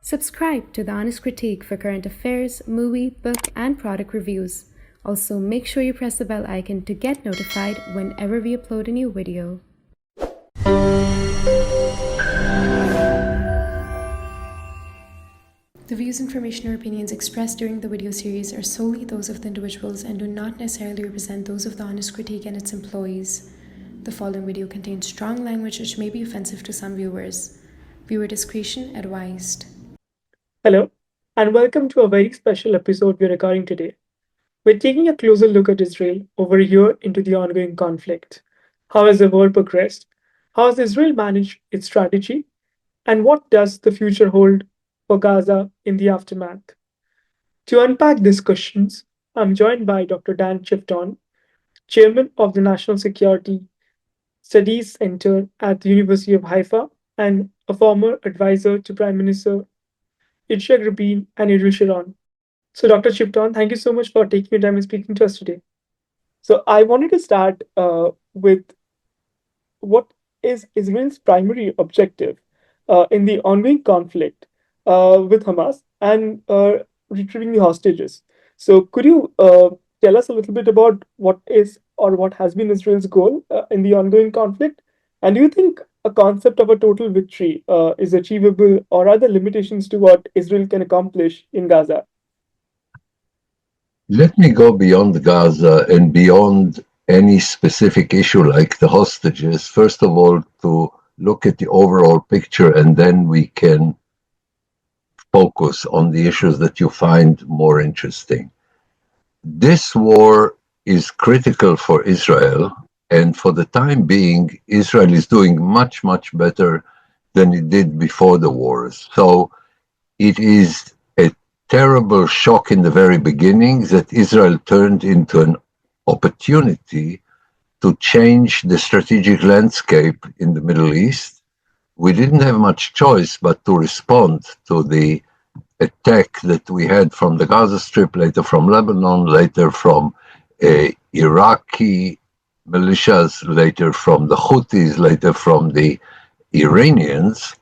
Subscribe to The Honest Critique for current affairs, movie, book, and product reviews. Also, make sure you press the bell icon to get notified whenever we upload a new video. The views, information, or opinions expressed during the video series are solely those of the individuals and do not necessarily represent those of The Honest Critique and its employees. The following video contains strong language which may be offensive to some viewers. Viewer discretion advised. Hello, and welcome to a very special episode we're recording today. We're taking a closer look at Israel over a year into the ongoing conflict. How has the war progressed? How has Israel managed its strategy? And what does the future hold for Gaza in the aftermath? To unpack these questions, I'm joined by Dr. Dan Schueftan, Chairman of the National Security Studies Center at the University of Haifa and a former advisor to Prime Minister Yitzhak, Rabin, and Ariel Sharon. So, Dr. Schueftan, thank you so much for taking your time and speaking to us today. So, I wanted to start with what is Israel's primary objective in the ongoing conflict with Hamas and retrieving the hostages. So, could you tell us a little bit about what is or what has been Israel's goal in the ongoing conflict? And do you think a concept of a total victory is achievable, or are there limitations to what Israel can accomplish in Gaza? Let me go beyond Gaza and beyond any specific issue like the hostages. First of all, to look at the overall picture, and then we can focus on the issues that you find more interesting. This war is critical for Israel, and for the time being, Israel is doing much, much better than it did before the wars. So it is a terrible shock in the very beginning that Israel turned into an opportunity to change the strategic landscape in the Middle East. We didn't have much choice but to respond to the attack that we had from the Gaza Strip, later from Lebanon, later from Iraqi militias, later from the Houthis, later from the Iranians.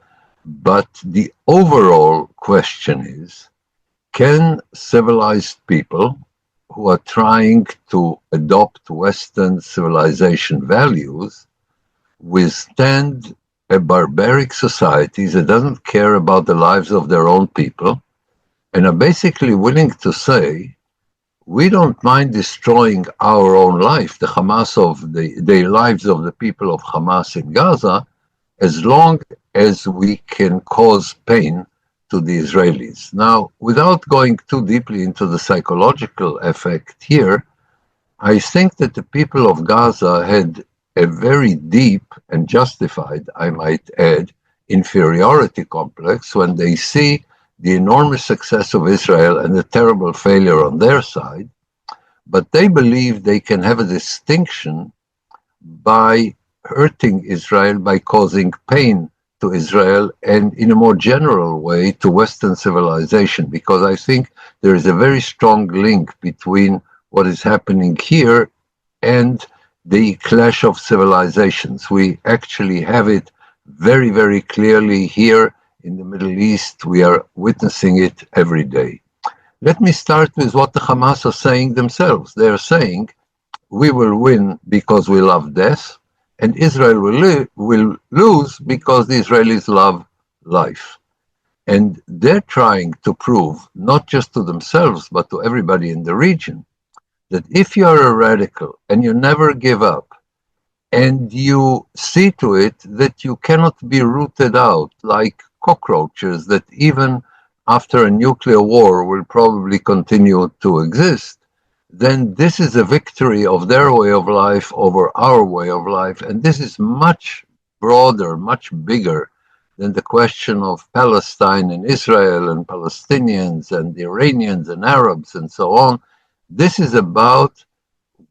But the overall question is, can civilized people who are trying to adopt Western civilization values withstand a barbaric society that doesn't care about the lives of their own people and are basically willing to say, we don't mind destroying our own life, the lives of the people of Hamas in Gaza, as long as we can cause pain to the Israelis. Now, without going too deeply into the psychological effect here, I think that the people of Gaza had a very deep and justified, I might add, inferiority complex when they see the enormous success of Israel and the terrible failure on their side, but they believe they can have a distinction by hurting Israel, by causing pain to Israel, and in a more general way to Western civilization, because I think there is a very strong link between what is happening here and the clash of civilizations. We actually have it very, very clearly here in the Middle East. We are witnessing it every day. Let me start with what the Hamas are saying themselves. They are saying, we will win because we love death, and Israel will lose because the Israelis love life. And they're trying to prove, not just to themselves, but to everybody in the region, that if you are a radical and you never give up, and you see to it that you cannot be rooted out like cockroaches that even after a nuclear war will probably continue to exist, then this is a victory of their way of life over our way of life. And this is much broader, much bigger than the question of Palestine and Israel and Palestinians and Iranians and Arabs and so on. This is about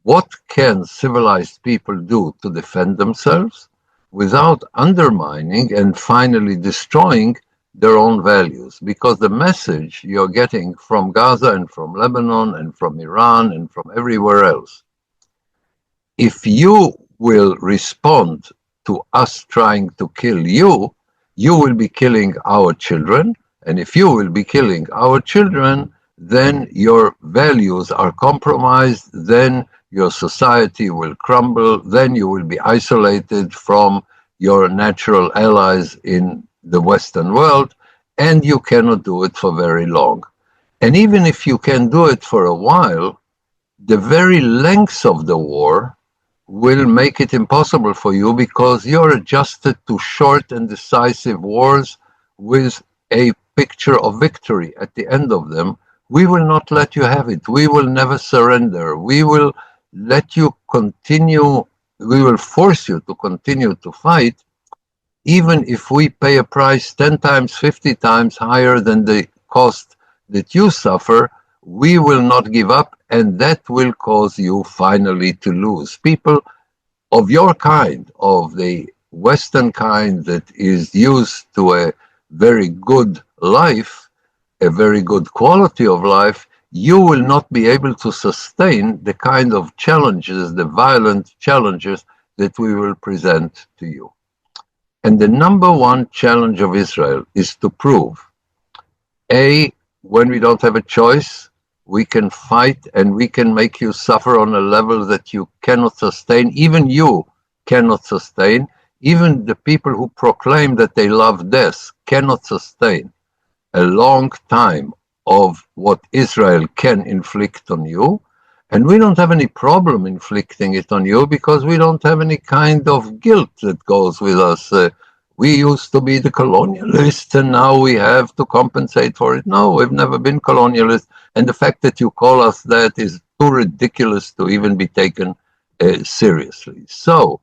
what can civilized people do to defend themselves without undermining and finally destroying their own values. Because the message you're getting from Gaza and from Lebanon and from Iran and from everywhere else, if you will respond to us trying to kill you, you will be killing our children, and if you will be killing our children, then your values are compromised, then your society will crumble, then you will be isolated from your natural allies in the Western world, and you cannot do it for very long. And even if you can do it for a while, the very length of the war will make it impossible for you because you're adjusted to short and decisive wars with a picture of victory at the end of them. We will not let you have it. We will never surrender. We will let you continue. We will force you to continue to fight, even if we pay a price 10 times, 50 times higher than the cost that you suffer. We will not give up, and that will cause you finally to lose. People of your kind, of the Western kind that is used to a very good life, a very good quality of life, you will not be able to sustain the kind of challenges, the violent challenges that we will present to you. And the number one challenge of Israel is to prove, A, when we don't have a choice, we can fight and we can make you suffer on a level that you cannot sustain. Even you cannot sustain. Even the people who proclaim that they love death cannot sustain a long time of what Israel can inflict on you. And we don't have any problem inflicting it on you because we don't have any kind of guilt that goes with us. We used to be the colonialists and now we have to compensate for it. No, we've never been colonialists. And the fact that you call us that is too ridiculous to even be taken seriously. So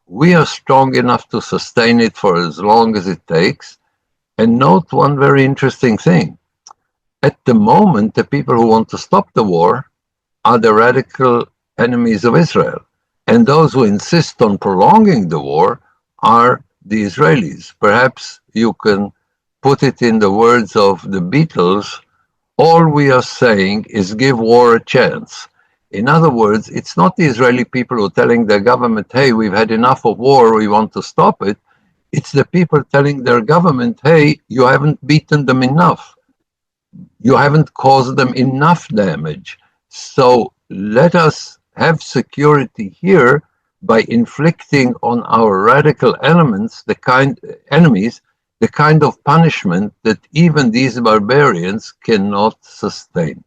we are strong enough to sustain it for as long as it takes. And note one very interesting thing. At the moment, the people who want to stop the war are the radical enemies of Israel. And those who insist on prolonging the war are the Israelis. Perhaps you can put it in the words of the Beatles, all we are saying is give war a chance. In other words, it's not the Israeli people who are telling their government, hey, we've had enough of war, we want to stop it. It's the people telling their government, hey, you haven't beaten them enough. You haven't caused them enough damage. So let us have security here by inflicting on our radical enemies the kind of punishment that even these barbarians cannot sustain.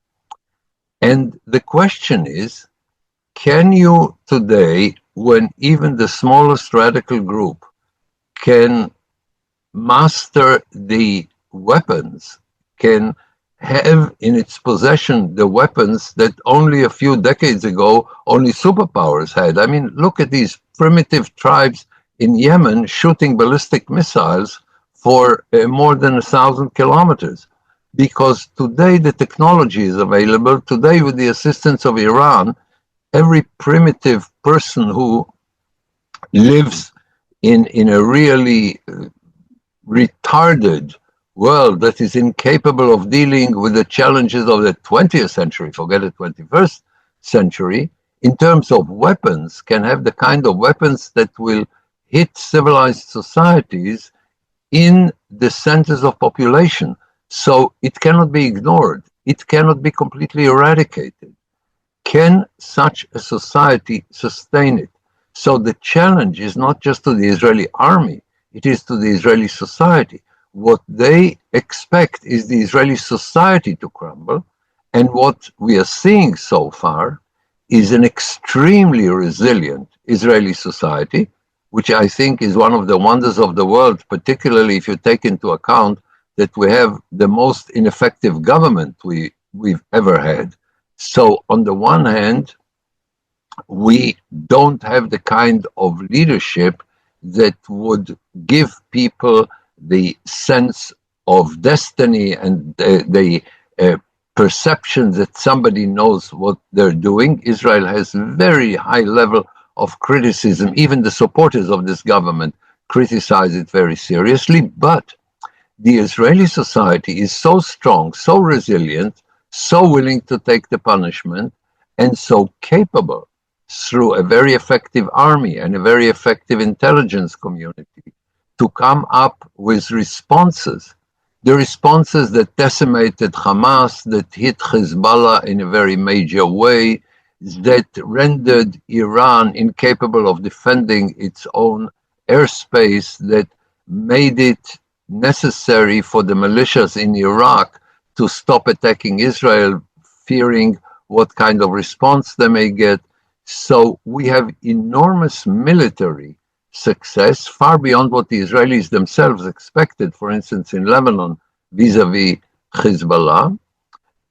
And the question is, can you today, when even the smallest radical group can master the weapons, can have in its possession the weapons that only a few decades ago only superpowers had? I mean, look at these primitive tribes in Yemen shooting ballistic missiles for more than 1,000 kilometers. Because today the technology is available. Today, with the assistance of Iran, every primitive person who lives in a really retarded world that is incapable of dealing with the challenges of the 20th century, forget the 21st century, in terms of weapons, can have the kind of weapons that will hit civilized societies in the centers of population. So it cannot be ignored. It cannot be completely eradicated. Can such a society sustain it? So the challenge is not just to the Israeli army, it is to the Israeli society. What they expect is the Israeli society to crumble, and what we are seeing so far is an extremely resilient Israeli society, which I think is one of the wonders of the world, particularly if you take into account that we have the most ineffective government we've ever had. So on the one hand, we don't have the kind of leadership that would give people the sense of destiny and the perception that somebody knows what they're doing. Israel has very high level of criticism. Even the supporters of this government criticize it very seriously. But the Israeli society is so strong, so resilient, so willing to take the punishment, and so capable through a very effective army and a very effective intelligence community to come up with responses the responses that decimated Hamas, that hit Hezbollah in a very major way, that rendered Iran incapable of defending its own airspace, that made it necessary for the militias in Iraq to stop attacking Israel, fearing what kind of response they may get. So we have enormous military success, far beyond what the Israelis themselves expected, for instance, in Lebanon, vis-a-vis Hezbollah.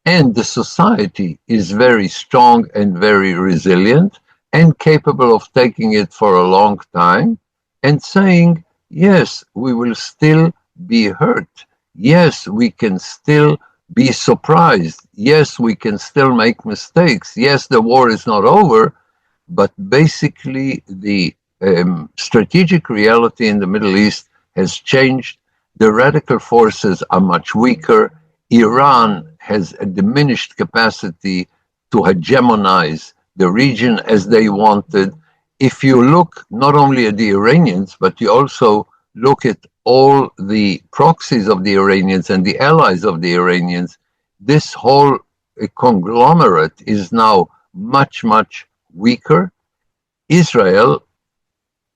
And the society is very strong and very resilient and capable of taking it for a long time and saying, yes, we will still be hurt. Yes, we can still be surprised. Yes, we can still make mistakes. Yes, the war is not over, but basically the strategic reality in the Middle East has changed. The radical forces are much weaker. Iran has a diminished capacity to hegemonize the region as they wanted. If you look not only at the Iranians, but you also look at all the proxies of the Iranians and the allies of the Iranians, this whole conglomerate is now much, much weaker. Israel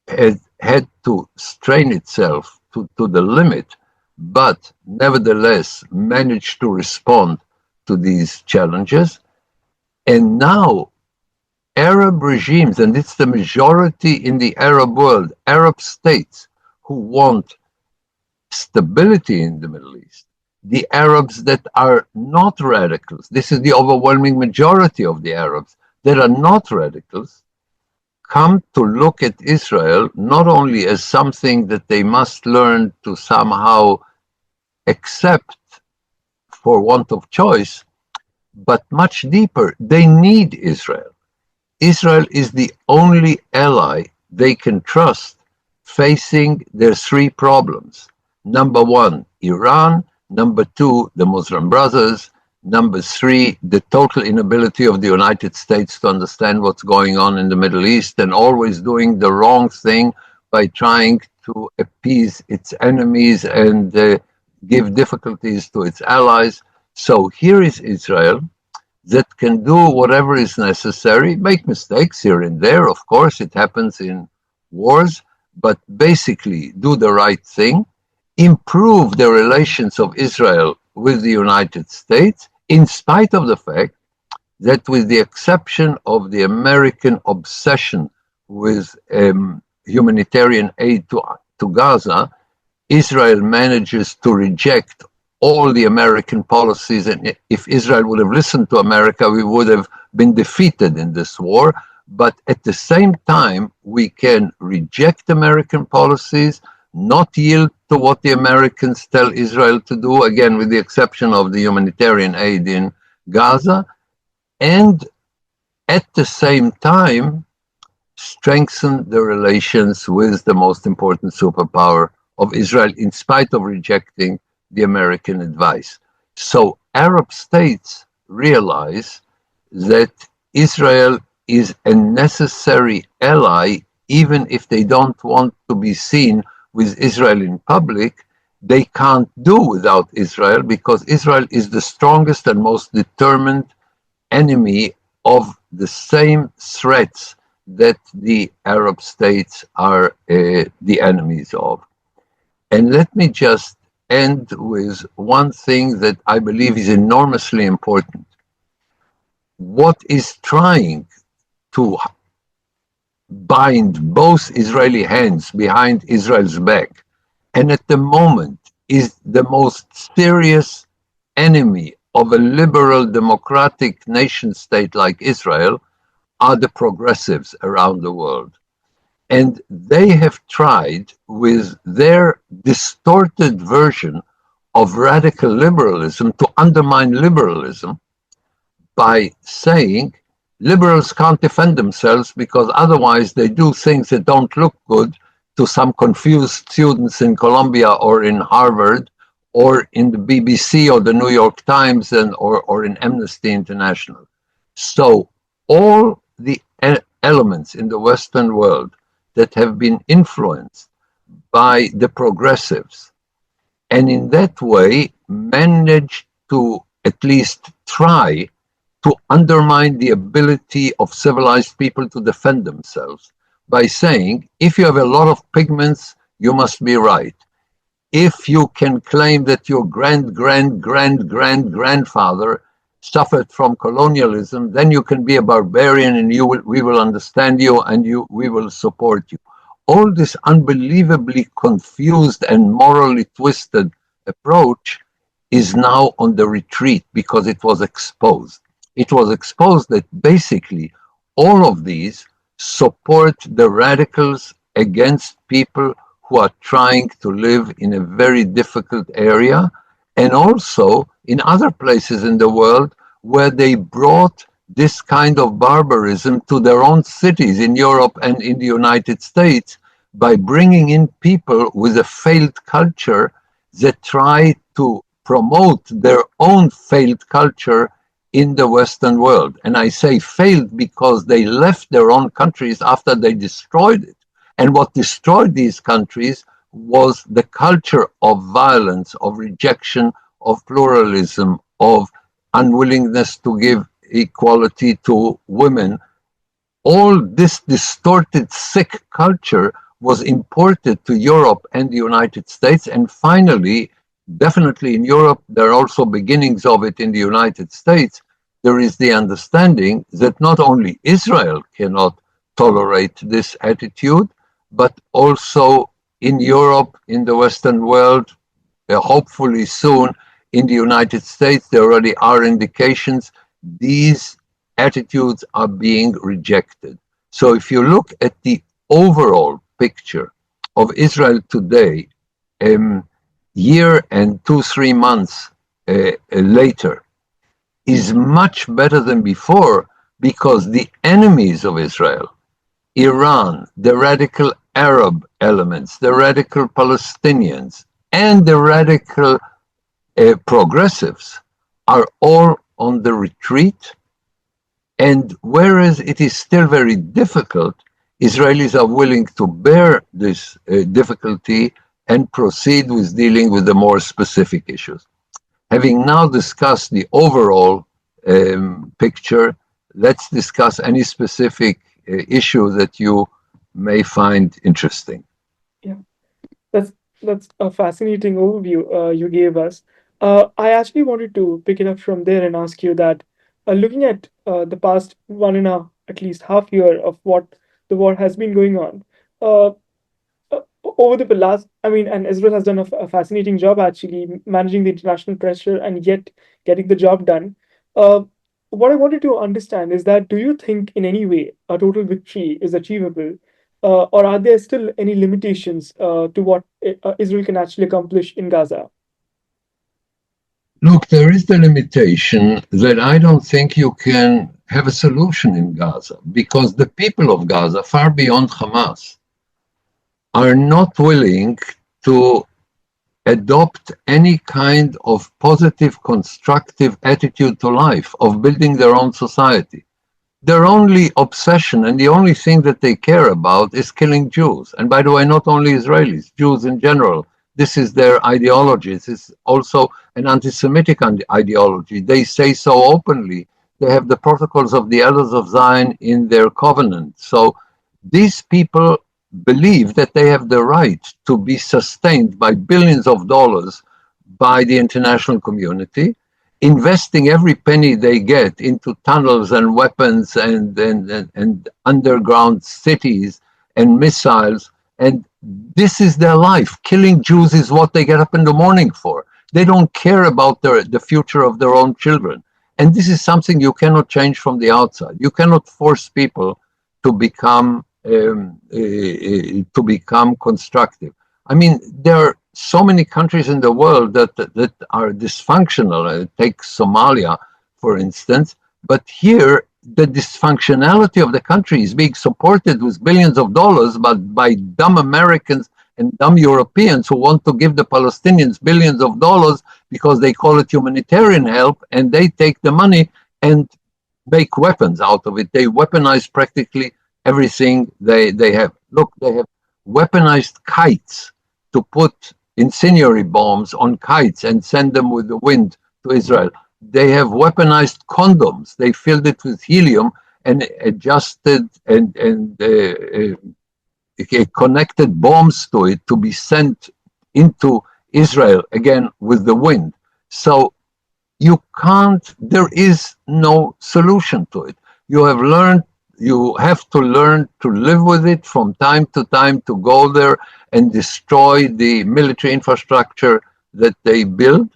has had to strain itself to the limit, but nevertheless managed to respond to these challenges. And now Arab regimes, and it's the majority in the Arab world, Arab states who want stability in the Middle East, the Arabs that are not radicals, this is the overwhelming majority of the Arabs that are not radicals, come to look at Israel not only as something that they must learn to somehow accept for want of choice, but much deeper, they need Israel. Israel is the only ally they can trust facing their three problems. Number one, Iran. Number two, the Muslim Brothers. Number three, the total inability of the United States to understand what's going on in the Middle East and always doing the wrong thing by trying to appease its enemies and give difficulties to its allies. So here is Israel that can do whatever is necessary, make mistakes here and there, of course, it happens in wars, but basically do the right thing, improve the relations of Israel with the United States, in spite of the fact that, with the exception of the American obsession with humanitarian aid to Gaza, Israel manages to reject all the American policies. And if Israel would have listened to America, we would have been defeated in this war. But at the same time, we can reject American policies, not yield to what the Americans tell Israel to do, again, with the exception of the humanitarian aid in Gaza, and at the same time, strengthen the relations with the most important superpower of Israel, in spite of rejecting the American advice. So Arab states realize that Israel is a necessary ally, even if they don't want to be seen with Israel in public. They can't do without Israel, because Israel is the strongest and most determined enemy of the same threats that the Arab states are the enemies of. And let me just end with one thing that I believe is enormously important. What is trying to bind both Israeli hands behind Israel's back, and at the moment is the most serious enemy of a liberal democratic nation state like Israel, are the progressives around the world. And they have tried with their distorted version of radical liberalism to undermine liberalism by saying liberals can't defend themselves because otherwise they do things that don't look good to some confused students in Columbia or in Harvard or in the BBC or the New York Times or in Amnesty International. So all the elements in the Western world that have been influenced by the progressives and in that way managed to at least try to undermine the ability of civilized people to defend themselves by saying, if you have a lot of pigments, you must be right. If you can claim that your grandfather suffered from colonialism, then you can be a barbarian and we will understand you and we will support you. All this unbelievably confused and morally twisted approach is now on the retreat because it was exposed. It was exposed that basically all of these support the radicals against people who are trying to live in a very difficult area, and also in other places in the world where they brought this kind of barbarism to their own cities in Europe and in the United States by bringing in people with a failed culture that try to promote their own failed culture in the Western world. And I say failed because they left their own countries after they destroyed it. And what destroyed these countries was the culture of violence, of rejection, of pluralism, of unwillingness to give equality to women. All this distorted, sick culture was imported to Europe and the United States. And finally, definitely in Europe, there are also beginnings of it in the United States. There is the understanding that not only Israel cannot tolerate this attitude, but also in Europe, in the Western world, hopefully soon in the United States, there already are indications these attitudes are being rejected. So if you look at the overall picture of Israel today, year and 2-3 months later, is much better than before because the enemies of Israel, Iran, the radical Arab elements, the radical Palestinians, and the radical progressives are all on the retreat. And whereas it is still very difficult, Israelis are willing to bear this difficulty and proceed with dealing with the more specific issues. Having now discussed the overall picture, let's discuss any specific issue that you may find interesting. Yeah, that's a fascinating overview you gave us. I actually wanted to pick it up from there and ask you that, looking at the past at least half year of what the war has been going on, over the last, and Israel has done a fascinating job actually managing the international pressure and yet getting the job done. Uh, what I wanted to understand is that, do you think in any way a total victory is achievable, or are there still any limitations to what Israel can actually accomplish in Gaza? Look, there is the limitation that I don't think you can have a solution in Gaza because the people of Gaza, far beyond Hamas, are not willing to adopt any kind of positive, constructive attitude to life, of building their own society. Their only obsession and the only thing that they care about is killing Jews. And by the way, not only Israelis, Jews in general. This is their ideology. This is also an anti-Semitic ideology. They say so openly. They have the protocols of the Elders of Zion in their covenant. So these people believe that they have the right to be sustained by billions of dollars by the international community, investing every penny they get into tunnels and weapons and underground cities and missiles. And this is their life. Killing Jews is what they get up in the morning for. They don't care about the future of their own children. And this is something you cannot change from the outside. You cannot force people to become constructive. I mean, there are so many countries in the world that are dysfunctional. Take Somalia, for instance. But here, the dysfunctionality of the country is being supported with billions of dollars, but by dumb Americans and dumb Europeans who want to give the Palestinians billions of dollars because they call it humanitarian help, and they take the money and make weapons out of it. They weaponize practically everything they have. Look, they have weaponized kites to put incendiary bombs on kites and send them with the wind to Israel. They have weaponized condoms. They filled it with helium and adjusted and connected bombs to it to be sent into Israel again with the wind. So there is no solution to it. You have to learn to live with it from time to time, to go there and destroy the military infrastructure that they build.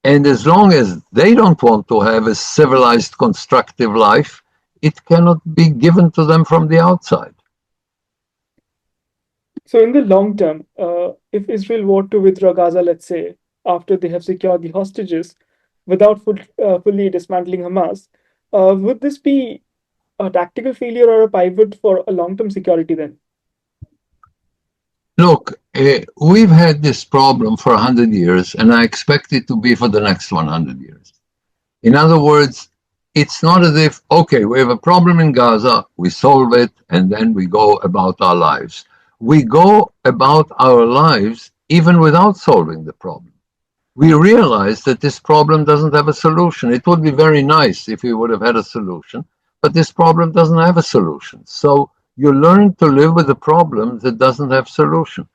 And as long as they don't want to have a civilized, constructive life, it cannot be given to them from the outside. So, in the long term, if Israel were to withdraw Gaza, let's say, after they have secured the hostages, without fully dismantling Hamas, would this be a tactical failure or a pivot for a long-term security then? Look, we've had this problem for 100 years, and I expect it to be for the next 100 years. In other words, it's not as if, okay, we have a problem in Gaza, we solve it, and then we go about our lives. We go about our lives even without solving the problem. We realize that this problem doesn't have a solution. It would be very nice if we would have had a solution, but this problem doesn't have a solution. So you learn to live with a problem that doesn't have solution.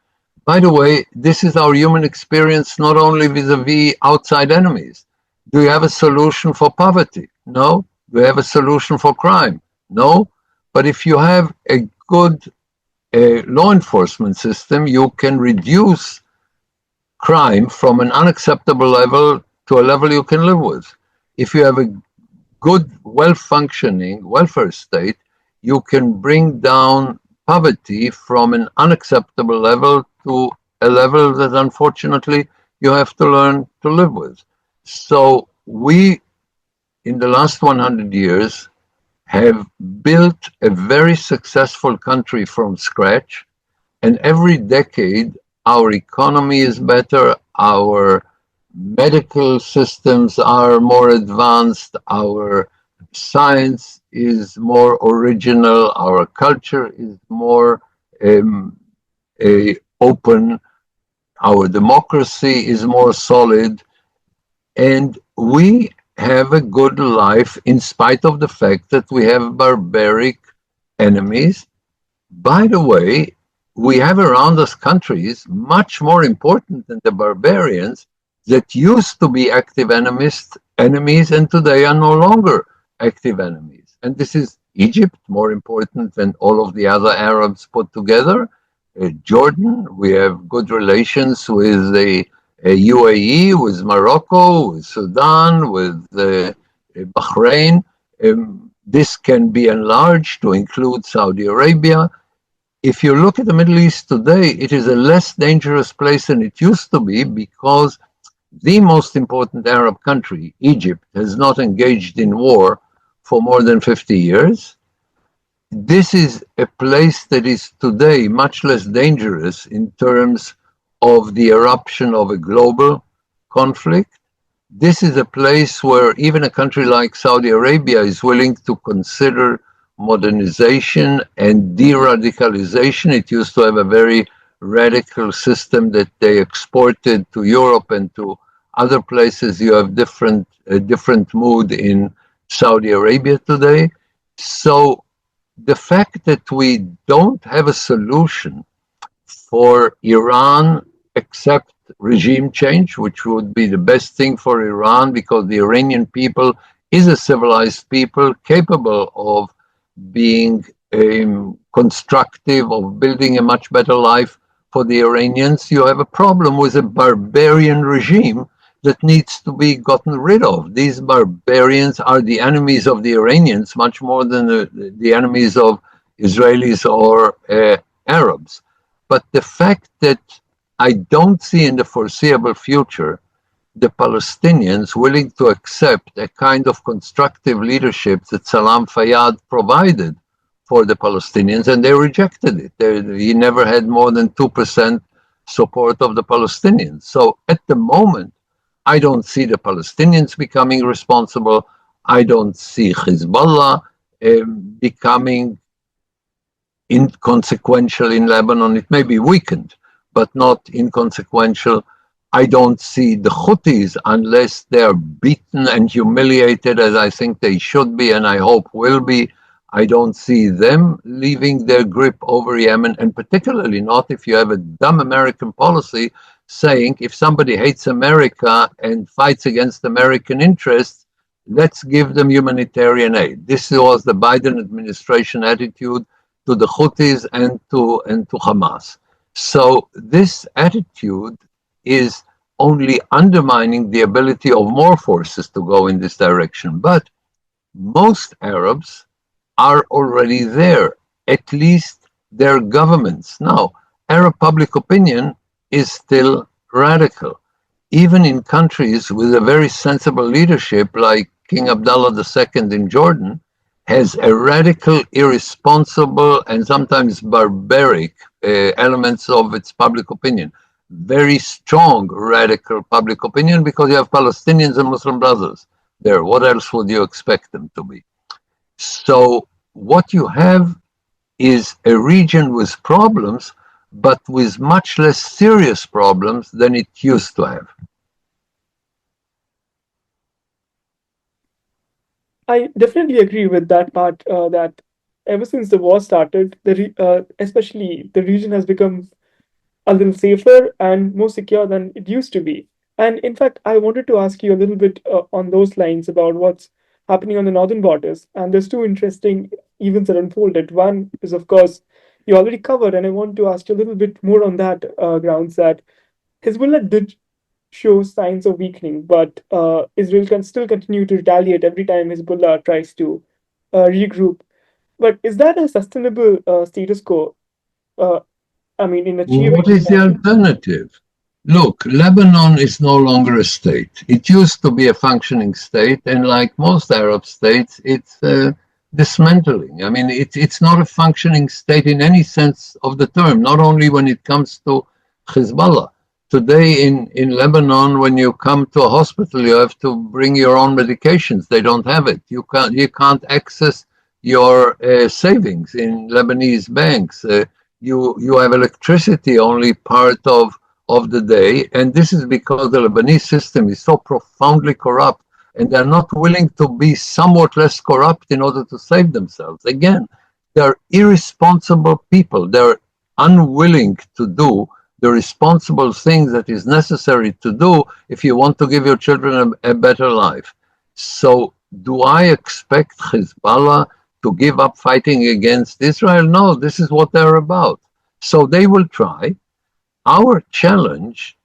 By the way, this is our human experience, not only vis-a-vis outside enemies. Do you have a solution for poverty? No. Do you have a solution for crime? No. But if you have a good law enforcement system, you can reduce crime from an unacceptable level to a level you can live with. If you have a good, well-functioning welfare state, you can bring down poverty from an unacceptable level to a level that unfortunately you have to learn to live with. So we, in the last 100 years, have built a very successful country from scratch, and every decade our economy is better, our medical systems are more advanced, our science is more original, our culture is more open, our democracy is more solid, and we have a good life in spite of the fact that we have barbaric enemies. By the way, we have around us countries much more important than the barbarians that used to be active enemies and today are no longer active enemies. And this is Egypt, more important than all of the other Arabs put together. Jordan, we have good relations with the UAE, with Morocco, with Sudan, with Bahrain. This can be enlarged to include Saudi Arabia. If you look at the Middle East today, it is a less dangerous place than it used to be because the most important Arab country, Egypt, has not engaged in war for more than 50 years. This is a place that is today much less dangerous in terms of the eruption of a global conflict. This is a place where even a country like Saudi Arabia is willing to consider modernization and de-radicalization. It used to have a very radical system that they exported to Europe and to other places. You have a different mood in Saudi Arabia today. So the fact that we don't have a solution for Iran except regime change, which would be the best thing for Iran because the Iranian people is a civilized people capable of being constructive, of building a much better life for the Iranians. You have a problem with a barbarian regime that needs to be gotten rid of. These barbarians are the enemies of the Iranians much more than the enemies of Israelis or Arabs. But the fact that I don't see in the foreseeable future the Palestinians willing to accept a kind of constructive leadership that Salam Fayyad provided for the Palestinians, and they rejected it. He never had more than 2% support of the Palestinians. So at the moment, I don't see the Palestinians becoming responsible. I don't see Hezbollah becoming inconsequential in Lebanon. It may be weakened, but not inconsequential. I don't see the Houthis, unless they're beaten and humiliated, as I think they should be, and I hope will be. I don't see them leaving their grip over Yemen, and particularly not if you have a dumb American policy saying if somebody hates America and fights against American interests, let's give them humanitarian aid. This was the Biden administration attitude to the Houthis and to Hamas. So this attitude is only undermining the ability of more forces to go in this direction. But most Arabs are already there, at least their governments. Now, Arab public opinion is still radical. Even in countries with a very sensible leadership, like King Abdullah II in Jordan, has a radical, irresponsible, and sometimes barbaric elements of its public opinion. Very strong radical public opinion, because you have Palestinians and Muslim brothers there. What else would you expect them to be? So what you have is a region with problems, but with much less serious problems than it used to have. I definitely agree with that part, that ever since the war started, especially the region has become a little safer and more secure than it used to be. And in fact, I wanted to ask you a little bit on those lines about what's happening on the northern borders. And there's two interesting events that unfolded. One is, of course, you already covered, and I want to ask you a little bit more on that grounds, that Hezbollah did show signs of weakening, but Israel can still continue to retaliate every time Hezbollah tries to regroup. But is that a sustainable status quo? In achieving. What is the alternative? Look, Lebanon is no longer a state. It used to be a functioning state, and like most Arab states, it's dismantling. I mean, it's not a functioning state in any sense of the term, not only when it comes to Hezbollah. Today in Lebanon, when you come to a hospital, you have to bring your own medications. They don't have it. You can't access your savings in Lebanese banks. You have electricity only part of the day, and this is because the Lebanese system is so profoundly corrupt, and they're not willing to be somewhat less corrupt in order to save themselves. Again, they're irresponsible people. They're unwilling to do the responsible things that is necessary to do if you want to give your children a better life. So do I expect Hezbollah to give up fighting against Israel? No, this is what they're about. So they will try. Our challenge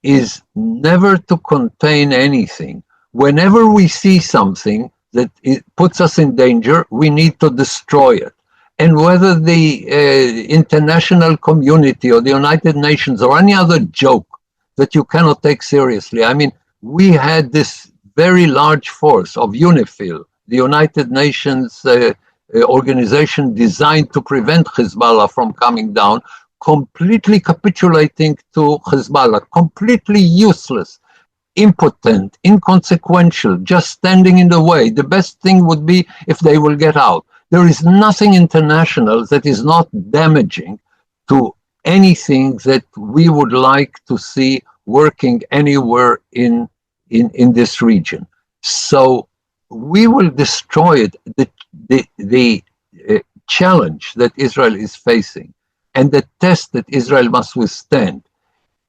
is never to contain anything. Whenever we see something that it puts us in danger, we need to destroy it. And whether the international community or the United Nations or any other joke that you cannot take seriously. I mean, we had this very large force of UNIFIL, the United Nations organization designed to prevent Hezbollah from coming down, completely capitulating to Hezbollah, completely useless, impotent, inconsequential, just standing in the way. The best thing would be if they will get out. There is nothing international that is not damaging to anything that we would like to see working anywhere in this region. So we will destroy it. The challenge that Israel is facing and the test that Israel must withstand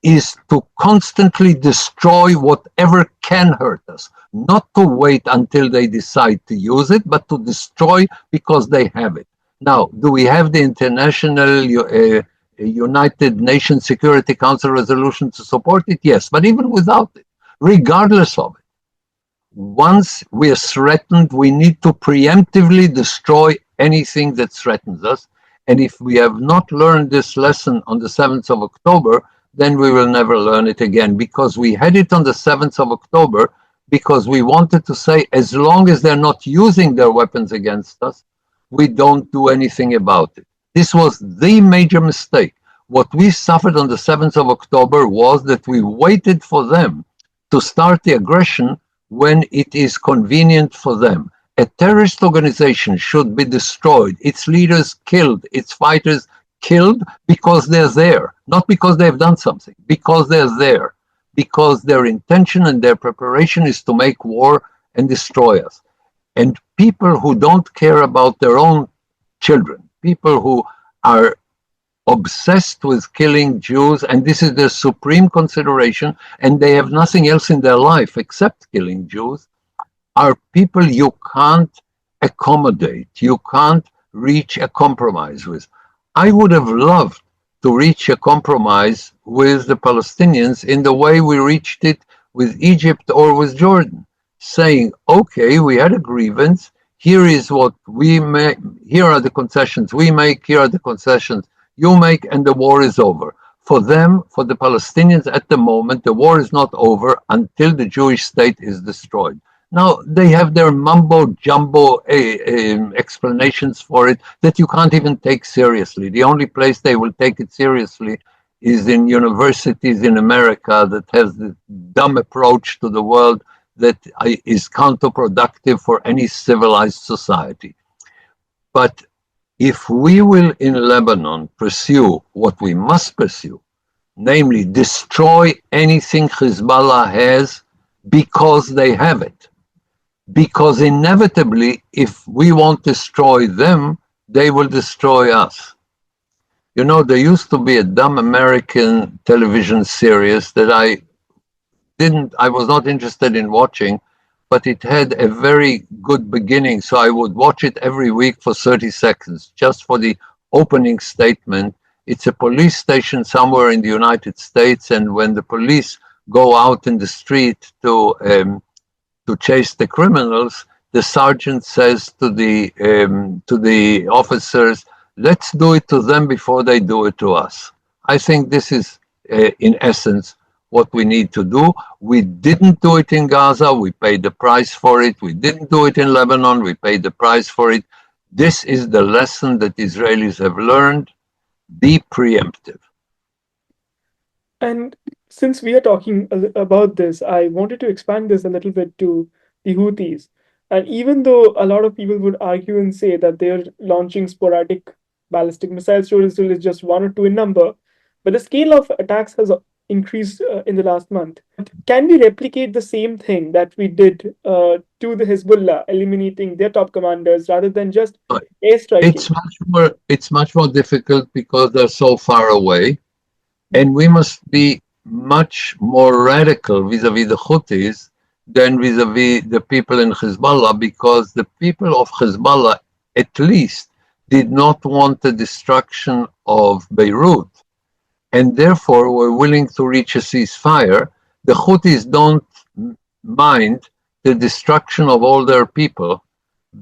is to constantly destroy whatever can hurt us, not to wait until they decide to use it, but to destroy because they have it. Now, do we have the international United Nations Security Council resolution to support it? Yes, but even without it, regardless of it, once we are threatened, we need to preemptively destroy anything that threatens us. And if we have not learned this lesson on the 7th of October, then we will never learn it again, because we had it on the 7th of October because we wanted to say, as long as they're not using their weapons against us, we don't do anything about it. This was the major mistake. What we suffered on the 7th of October was that we waited for them to start the aggression when it is convenient for them. A terrorist organization should be destroyed, its leaders killed, its fighters killed because they're there, not because they've done something, because they're there, because their intention and their preparation is to make war and destroy us. And people who don't care about their own children, people who are obsessed with killing Jews, and this is their supreme consideration, and they have nothing else in their life except killing Jews, are people you can't accommodate, you can't reach a compromise with. I would have loved to reach a compromise with the Palestinians in the way we reached it with Egypt or with Jordan, saying, okay, we had a grievance, here is what we make, here are the concessions we make, here are the concessions you make, and the war is over. For them, for the Palestinians at the moment, the war is not over until the Jewish state is destroyed. Now, they have their mumbo-jumbo explanations for it that you can't even take seriously. The only place they will take it seriously is in universities in America that has this dumb approach to the world that is counterproductive for any civilized society. But if we will in Lebanon pursue what we must pursue, namely destroy anything Hezbollah has because they have it, because inevitably, if we won't destroy them, they will destroy us. You know, there used to be a dumb American television series that I was not interested in watching, but it had a very good beginning, so I would watch it every week for 30 seconds, just for the opening statement. It's a police station somewhere in the United States, and when the police go out in the street to chase the criminals, the sergeant says to the officers, let's do it to them before they do it to us. I think this is, in essence, what we need to do. We didn't do it in Gaza, we paid the price for it. We didn't do it in Lebanon, we paid the price for it. This is the lesson that Israelis have learned. Be preemptive. And since we are talking about this, I wanted to expand this a little bit to the Houthis. And even though a lot of people would argue and say that they're launching sporadic ballistic missiles to Israel is just one or two in number, but the scale of attacks has increased in the last month. Can we replicate the same thing that we did to the Hezbollah, eliminating their top commanders rather than just airstriking? It's much more difficult because they're so far away. And we must be much more radical vis-a-vis the Houthis than vis-a-vis the people in Hezbollah, because the people of Hezbollah, at least, did not want the destruction of Beirut, and therefore were willing to reach a ceasefire. The Houthis don't mind the destruction of all their people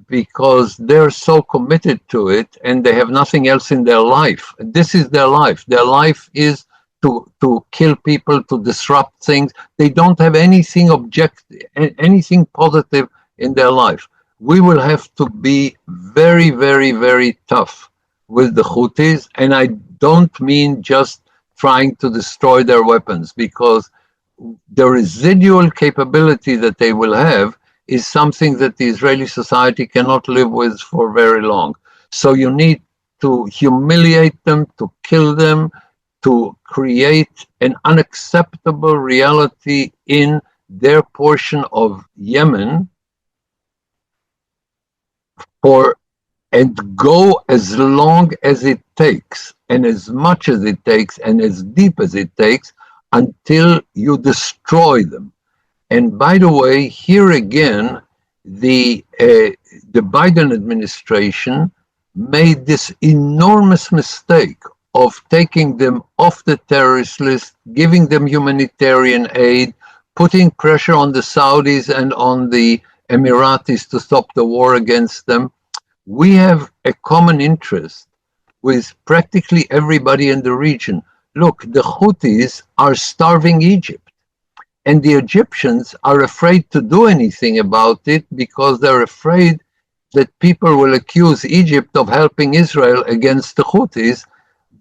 because they're so committed to it and they have nothing else in their life. This is their life. Their life is to kill people, to disrupt things. They don't have anything anything positive in their life. We will have to be very, very, very tough with the Houthis, and I don't mean just trying to destroy their weapons, because the residual capability that they will have is something that the Israeli society cannot live with for very long. So you need to humiliate them, to kill them, to create an unacceptable reality in their portion of Yemen, and go as long as it takes, and as much as it takes, and as deep as it takes, until you destroy them. And by the way, here again, the Biden administration made this enormous mistake of taking them off the terrorist list, giving them humanitarian aid, putting pressure on the Saudis and on the Emiratis to stop the war against them. We have a common interest with practically everybody in the region. Look, the Houthis are starving Egypt, and the Egyptians are afraid to do anything about it because they're afraid that people will accuse Egypt of helping Israel against the Houthis.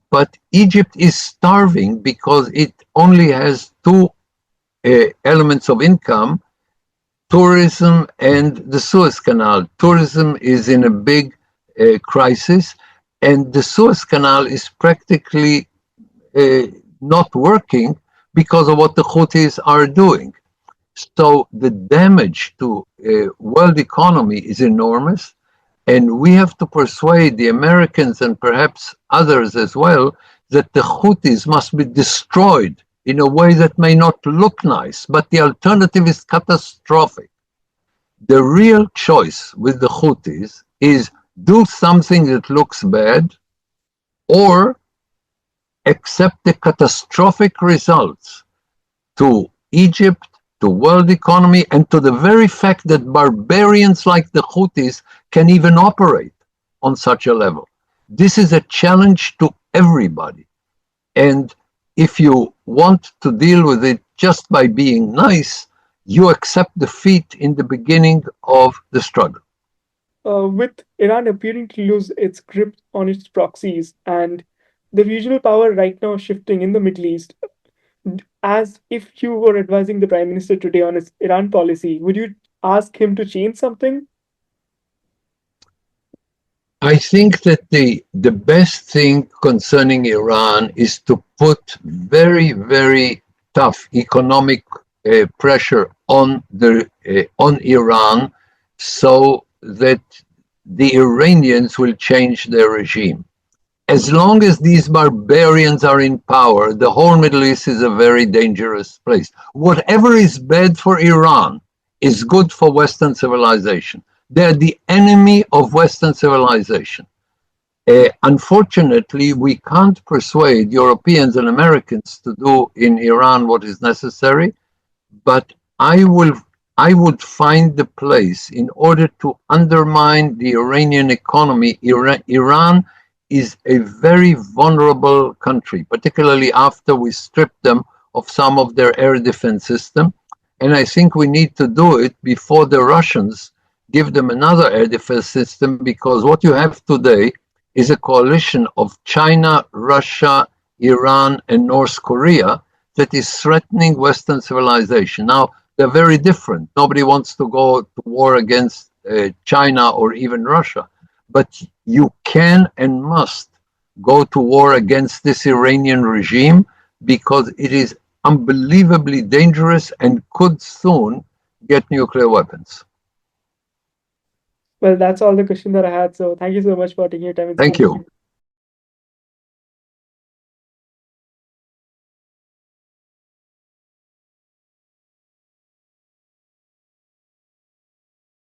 But Egypt is starving because it only has two elements of income: tourism and the Suez Canal. Tourism is in a big crisis, and the Suez Canal is practically not working because of what the Houthis are doing. So the damage to world economy is enormous, and we have to persuade the Americans and perhaps others as well that the Houthis must be destroyed in a way that may not look nice, but the alternative is catastrophic. The real choice with the Houthis is do something that looks bad or accept the catastrophic results to Egypt, to world economy, and to the very fact that barbarians like the Houthis can even operate on such a level. This is a challenge to everybody. And if you want to deal with it just by being nice, you accept defeat in the beginning of the struggle. With Iran appearing to lose its grip on its proxies and the regional power right now shifting in the Middle East, as if you were advising the Prime Minister today on his Iran policy, would you ask him to change something? I think that the best thing concerning Iran is to put very, very tough economic pressure on Iran so that the Iranians will change their regime. As long as these barbarians are in power, the whole Middle East is a very dangerous place. Whatever is bad for Iran is good for Western civilization. They're the enemy of Western civilization. Unfortunately, we can't persuade Europeans and Americans to do in Iran what is necessary, but I would find the place in order to undermine the Iranian economy. Iran is a very vulnerable country, particularly after we stripped them of some of their air defense system. And I think we need to do it before the Russians give them another air defense system, because what you have today is a coalition of China, Russia, Iran, and North Korea that is threatening Western civilization. Now, they're very different. Nobody wants to go to war against China or even Russia. But you can and must go to war against this Iranian regime because it is unbelievably dangerous and could soon get nuclear weapons. Well, that's all the question that I had. So thank you so much for taking your time and Thank speaking. you.